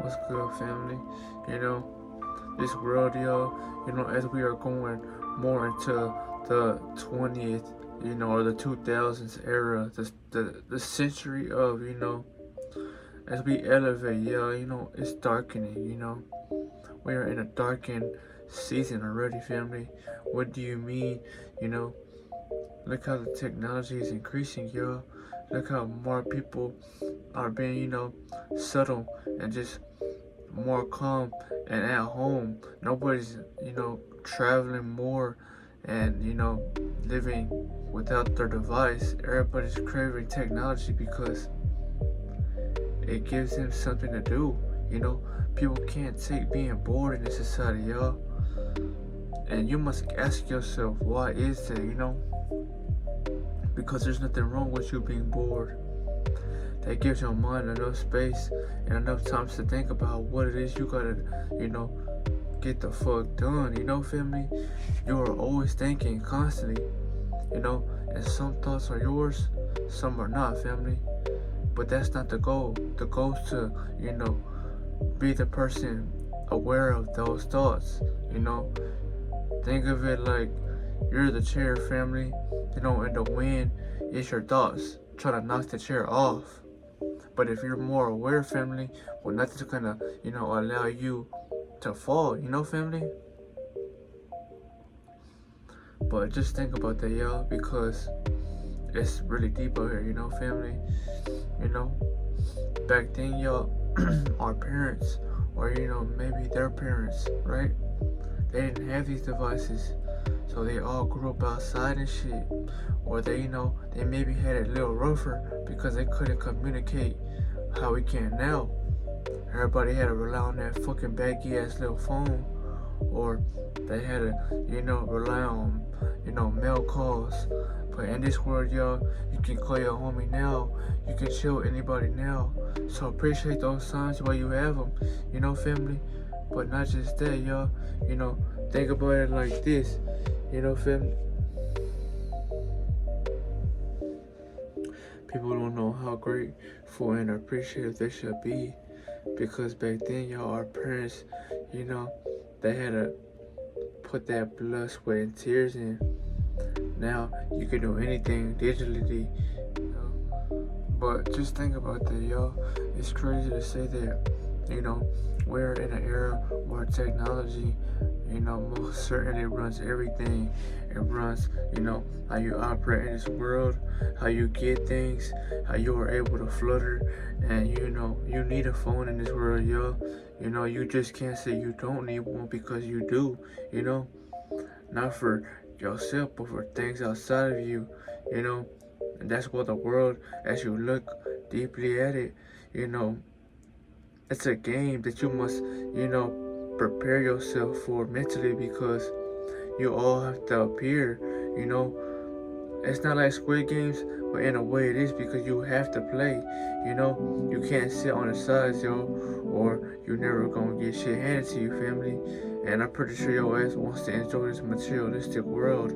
What's good, family? You know, this world, as we are going more into the 20th, or the 2000s era, the century of, as we elevate, it's darkening, We are in a darkened season already, family. What do you mean? You know, look how the technology is increasing, yo. Look how more people are being, subtle and just more calm and at home. Nobody's, traveling more and, living without their device. Everybody's craving technology because it gives them something to do. People can't take being bored in this society, y'all. And you must ask yourself, why is that, Because there's nothing wrong with you being bored. That gives your mind enough space and enough time to think about what it is you gotta, get the fuck done, family? You are always thinking constantly, and some thoughts are yours, some are not, family. But that's not the goal. The goal is to, be the person aware of those thoughts, Think of it like you're the chair, family, and the wind is your thoughts trying to knock the chair off. But if you're more aware, family, well, nothing's gonna, allow you to fall, family? But just think about that, y'all, because it's really deep out here, family. Back then, y'all, our parents, or, maybe their parents, right? They didn't have these devices. So they all grew up outside and shit. Or they maybe had it a little rougher because they couldn't communicate how we can now. Everybody had to rely on that fucking baggy ass little phone. Or they had to, rely on, mail calls. But in this world, y'all, you can call your homie now. You can chill with anybody now. So appreciate those times while you have them, family. But not just that, y'all. Think about it like this. Family. People don't know how grateful and appreciative they should be. Because back then, y'all, our parents, they had to put that blood, sweat, and tears in. Now, you can do anything digitally, But just think about that, y'all. It's crazy to say that, we're in an era where technology, most certainly runs everything. It runs, how you operate in this world, how you get things, how you are able to flutter, and you need a phone in this world, y'all. You just can't say you don't need one because you do, not for yourself, but for things outside of you, and that's what the world, as you look deeply at it, it's a game that you must, prepare yourself for mentally because you all have to appear, It's not like Squid Games, but in a way it is because you have to play, You can't sit on the sides, yo, or you're never gonna get shit handed to you, family. And I'm pretty sure your ass wants to enjoy this materialistic world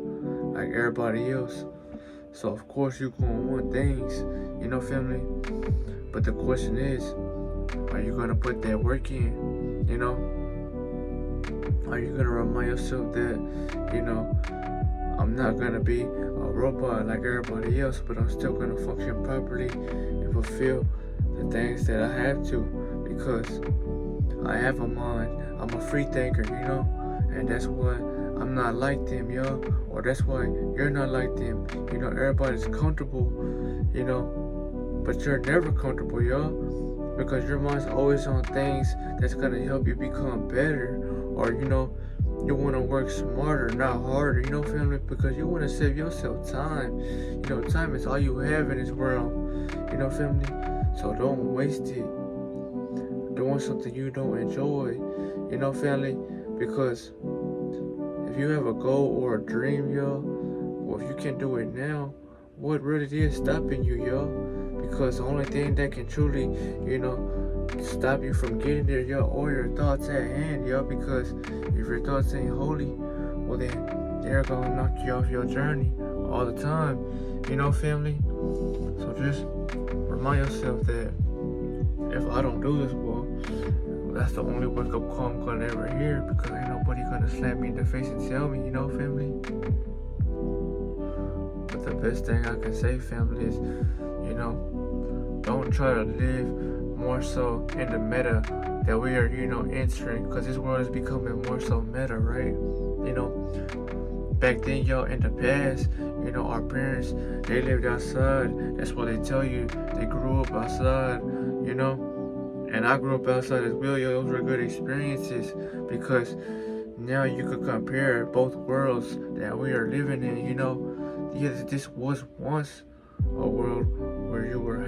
like everybody else. So of course you gonna want things, family. But the question is, are you gonna put that work in? Are you gonna remind yourself that, I'm not gonna be a robot like everybody else, but I'm still gonna function properly and fulfill the things that I have to because I have a mind. I'm a free thinker, and that's why I'm not like them, yo. Or that's why you're not like them. Everybody's comfortable, but you're never comfortable, yo. Because your mind's always on things that's gonna help you become better. Or, you wanna work smarter, not harder, family, because you wanna save yourself time. Time is all you have in this world, family. So don't waste it doing something you don't enjoy, family, because if you have a goal or a dream, yo, well, if you can do it now, what really is stopping you, yo? Because the only thing that can truly, stop you from getting there, yo, or your thoughts at hand, yo, because if your thoughts ain't holy, well then they're gonna knock you off your journey all the time, family. So just remind yourself that if I don't do this, well, that's the only wake up call I'm gonna ever hear, because ain't nobody gonna slap me in the face and tell me, family. But the best thing I can say, family, is, don't try to live more so in the meta that we are, entering, because this world is becoming more so meta, right? Back then, in the past, our parents, they lived outside. That's what they tell you. They grew up outside, and I grew up outside as well, Those were good experiences, because now you could compare both worlds that we are living in, this was once a world where you were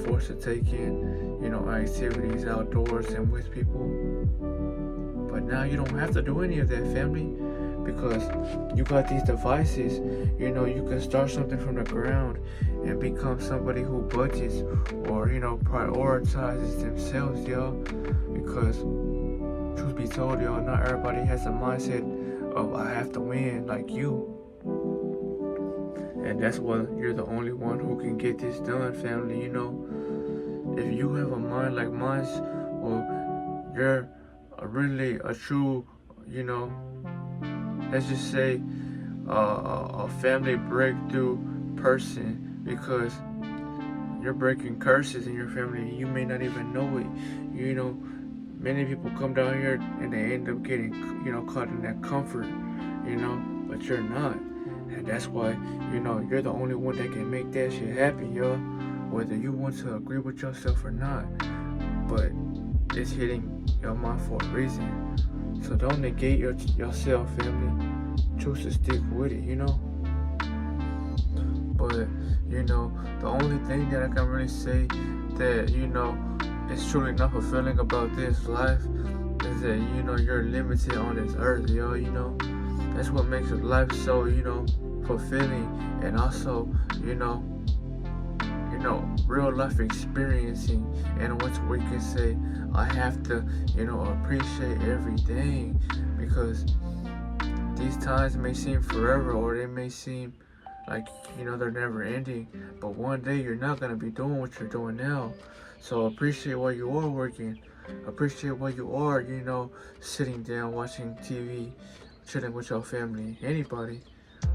forced to take in, activities outdoors and with people. But now you don't have to do any of that, family, because you got these devices. You can start something from the ground and become somebody who budgets or, prioritizes themselves, y'all. Because truth be told, y'all, not everybody has a mindset of I have to win like you. And that's why you're the only one who can get this done, family. If you have a mind like mine, well, you're really a true, let's just say a family breakthrough person, because you're breaking curses in your family and you may not even know it. Many people come down here and they end up getting, caught in that comfort, but you're not. And that's why, you're the only one that can make that shit happen, y'all. Whether you want to agree with yourself or not. But it's hitting your mind for a reason. So don't negate yourself, family. Choose to stick with it, But, the only thing that I can really say that, is truly not fulfilling about this life is that, you're limited on this earth, y'all, That's what makes life so, fulfilling, and also, real life experiencing, and what we can say, I have to, appreciate everything, because these times may seem forever, or they may seem like, they're never ending, but one day you're not going to be doing what you're doing now. So appreciate while you are working, appreciate while you are, sitting down, watching TV, chilling with your family, anybody.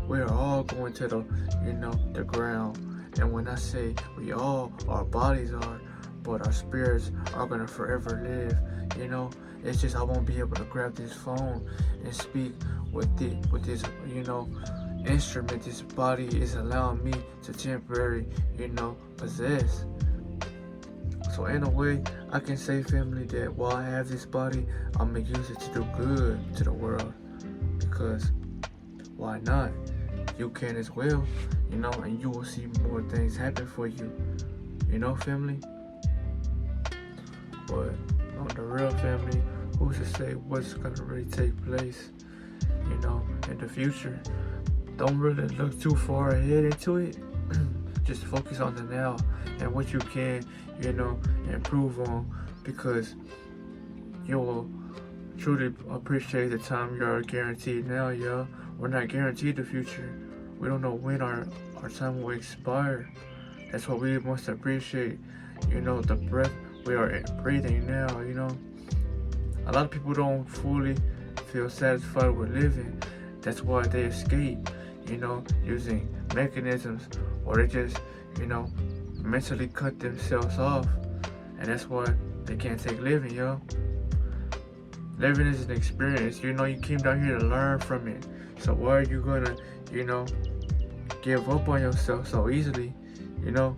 We are all going to the ground. And when I say we all, our bodies are, but our spirits are going to forever live, It's just I won't be able to grab this phone and speak with this, instrument this body is allowing me to temporarily, possess. So in a way, I can say, family, that while I have this body, I'm going to use it to do good to the world. Because why not? You can as well, and you will see more things happen for you, family. But on the real, family, who's to say what's gonna really take place, in the future? Don't really look too far ahead into it. Just focus on the now and what you can, improve on, because you will truly appreciate the time you're guaranteed now, y'all. We're not guaranteed the future. We don't know when our time will expire. That's what we must appreciate, the breath we are breathing now, A lot of people don't fully feel satisfied with living. That's why they escape, using mechanisms, or they just, mentally cut themselves off. And that's why they can't take living, y'all. Living is an experience. You came down here to learn from it. So why are you gonna, give up on yourself so easily, And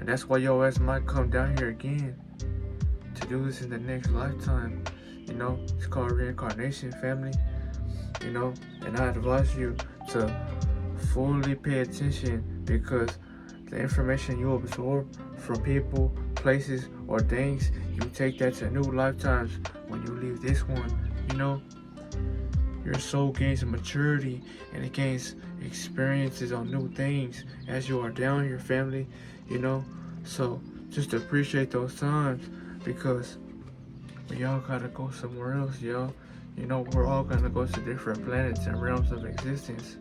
that's why your ass might come down here again to do this in the next lifetime. It's called reincarnation, family. And I advise you to fully pay attention, because the information you absorb from people, places, or things, you take that to new lifetimes when you leave this one, Your soul gains maturity and it gains experiences on new things as you are down here, family, So just appreciate those times, because we all gotta go somewhere else, y'all. We're all gonna go to different planets and realms of existence.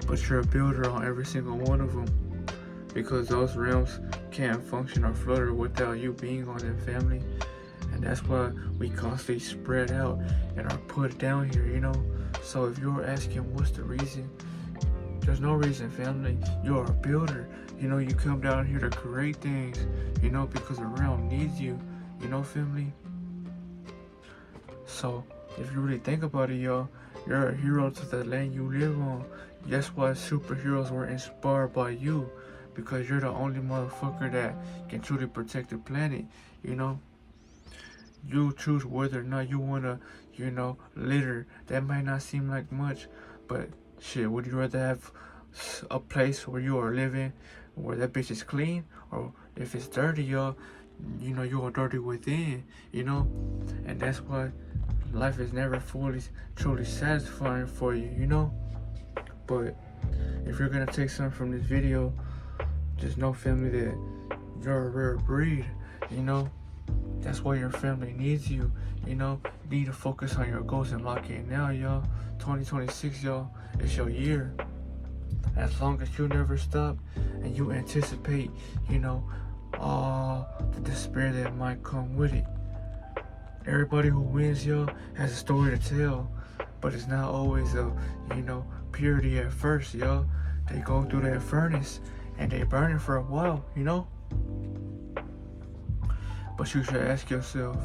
But you're a builder on every single one of them. because those realms can't function or flutter without you being on them, family. And that's why we constantly spread out and are put down here, So if you're asking what's the reason, there's no reason, family. You're a builder. You come down here to create things, because the realm needs you, family. So if you really think about it, y'all, you're a hero to the land you live on. That's why superheroes were inspired by you, because you're the only motherfucker that can truly protect the planet, You choose whether or not you wanna, litter. That might not seem like much, but shit, would you rather have a place where you are living where that bitch is clean, or if it's dirty, y'all, you are dirty within, and that's why life is never fully, truly satisfying for you, But if you're gonna take something from this video, just know, family, that you're a rare breed, That's why your family needs you, You need to focus on your goals and lock in now, y'all. 2026, y'all, it's your year. As long as you never stop and you anticipate, all the despair that might come with it. Everybody who wins, y'all, has a story to tell, but it's not always a, purity at first, y'all. They go through that furnace and they burn it for a while, But you should ask yourself,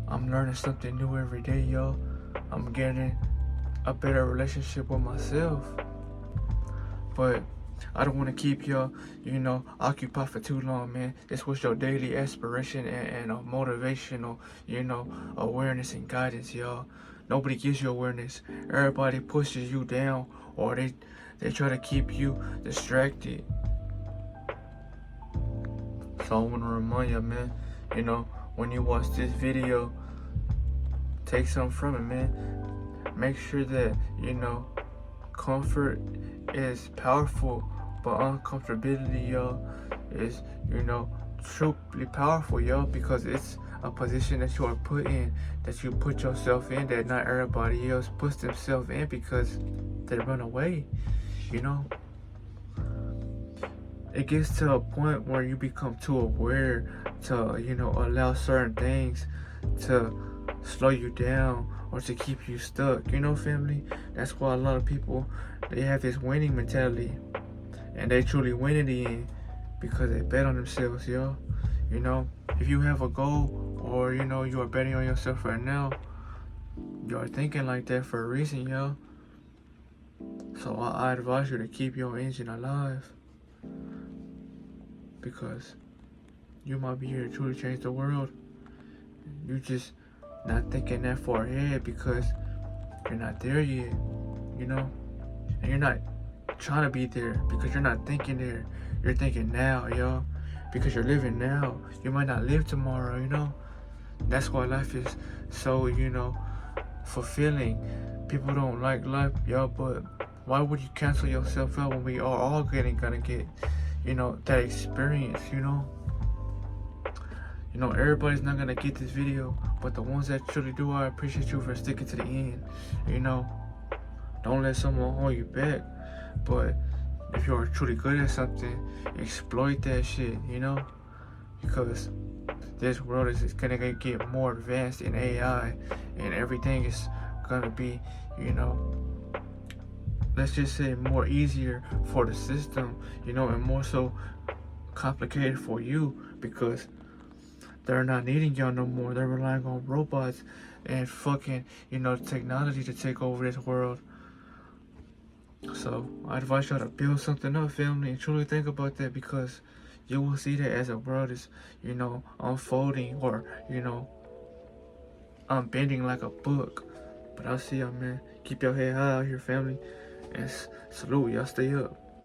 I'm learning something new every day, y'all. I'm getting a better relationship with myself. But I don't want to keep y'all, occupied for too long, man. This was your daily aspiration and a motivational, awareness and guidance, y'all. Nobody gives you awareness. Everybody pushes you down, or they try to keep you distracted. So I want to remind you, man, when you watch this video, take something from it, man. Make sure that, comfort is powerful, but uncomfortability, y'all, is, truly powerful, y'all, because it's a position that you are put in, that you put yourself in, that not everybody else puts themselves in because they run away, It gets to a point where you become too aware to, allow certain things to slow you down or to keep you stuck, family. That's why a lot of people, they have this winning mentality, and they truly win in the end because they bet on themselves, y'all. If you have a goal, or you are betting on yourself right now, you are thinking like that for a reason, y'all. So I advise you to keep your engine alive, because you might be here to truly change the world. You just not thinking that far ahead because you're not there yet, and you're not trying to be there because you're not thinking there. You're thinking now, y'all, because you're living now. You might not live tomorrow, That's why life is so, fulfilling. People don't like life, y'all, but why would you cancel yourself out when we are all gonna get, that experience, Everybody's not gonna get this video, but the ones that truly do, I appreciate you for sticking to the end. Don't let someone hold you back. But if you are truly good at something, exploit that shit, because this world is gonna get more advanced in AI, and everything is gonna be, let's just say more easier for the system, and more so complicated for you, because they're not needing y'all no more. They're relying on robots and fucking, technology to take over this world. So I advise y'all to build something up, family, and truly think about that, because you will see that as the world is, unfolding, or, unbending like a book. But I'll see y'all, man. Keep your head high out here, family, and salute. Y'all stay up.